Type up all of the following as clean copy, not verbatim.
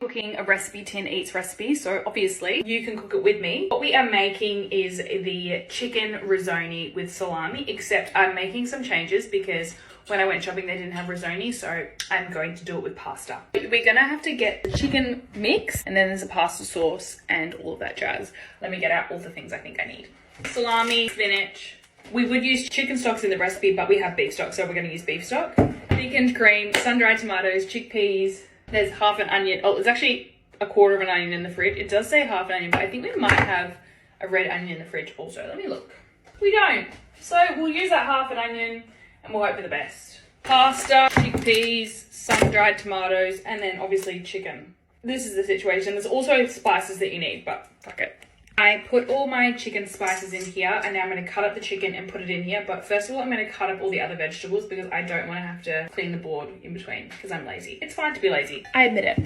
Cooking a recipe tin eats recipe, so obviously you can cook it with me. What we are making is the chicken risotto with salami, except I'm making some changes because when I went shopping they didn't have risotto, so I'm going to do it with pasta. We're gonna have to get the chicken mix, and then there's a pasta sauce and all of that jazz. Let me get out all the things I think I need. Salami, spinach. We would use chicken stocks in the recipe, but we have beef stock, so we're gonna use beef stock. Thickened cream, sun-dried tomatoes, chickpeas. There's half an onion. Oh, it's actually a quarter of an onion in the fridge. It does say half an onion, but I think we might have a red onion in the fridge also. Let me look. We don't. So we'll use that half an onion and we'll hope for the best. Pasta, chickpeas, sun-dried tomatoes, and then obviously chicken. This is the situation. There's also spices that you need, but fuck it. I put all my chicken spices in here, and now I'm going to cut up the chicken and put it in here. But first of all, I'm going to cut up all the other vegetables because I don't want to have to clean the board in between because I'm lazy. It's fine to be lazy. I admit it.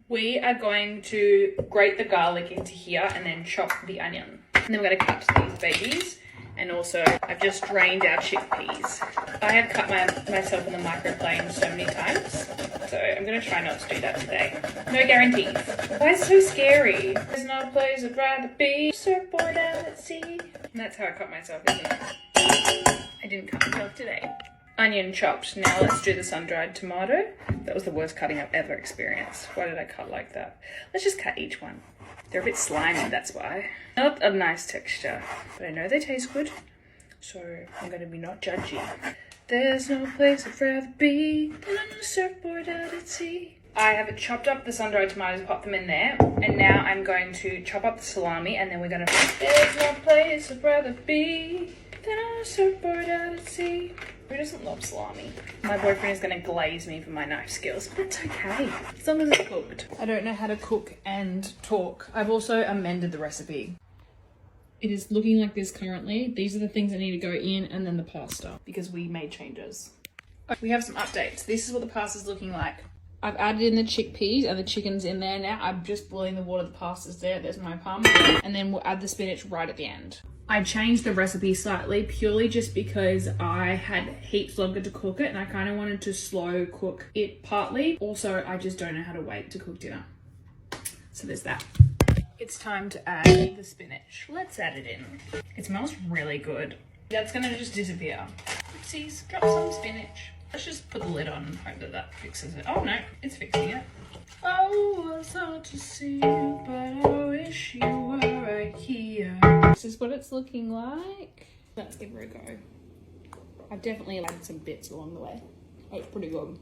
We are going to grate the garlic into here and then chop the onion. And then we're going to cut these babies. And also, I've just drained our chickpeas. I have cut myself in the microplane so many times, so I'm going to try not to do that today. No guarantees. Why is it so scary? There's no place I'd rather be. Surfboard out at sea. And that's how I cut myself, isn't it? I didn't cut myself today. Onion chopped. Now let's do the sun-dried tomato. That was the worst cutting I've ever experienced. Why did I cut like that? Let's just cut each one. They're a bit slimy, that's why. Not a nice texture, but I know they taste good, so I'm going to be not judgy. There's no place I'd rather be than on a surfboard out at sea. I have chopped up the sun-dried tomatoes, popped them in there, and now I'm going to chop up the salami, and then we're going to... There's no place I'd rather be than on a surfboard out at sea. Who doesn't love salami? My boyfriend is going to glaze me for my knife skills, but it's okay, as long as it's cooked. I don't know how to cook and talk. I've also amended the recipe. It is looking like this currently. These are the things that need to go in, and then the pasta, because we made changes. We have some updates. This is what the pasta's looking like. I've added in the chickpeas and the chicken's in there now. I'm just boiling the water, the pasta's there. There's my palm. And then we'll add the spinach right at the end. I changed the recipe slightly purely just because I had heaps longer to cook it and I kind of wanted to slow cook it partly. Also, I just don't know how to wait to cook dinner. So there's that. It's time to add the spinach. Let's add it in. It smells really good. That's gonna just disappear. Oopsies, drop some spinach. Let's just put the lid on and hope that that fixes it. Oh no, it's fixing it. Oh, I thought to see you, but I wish you were right here. This is what it's looking like. Let's give her a go. I've definitely added some bits along the way. Oh, it's pretty good.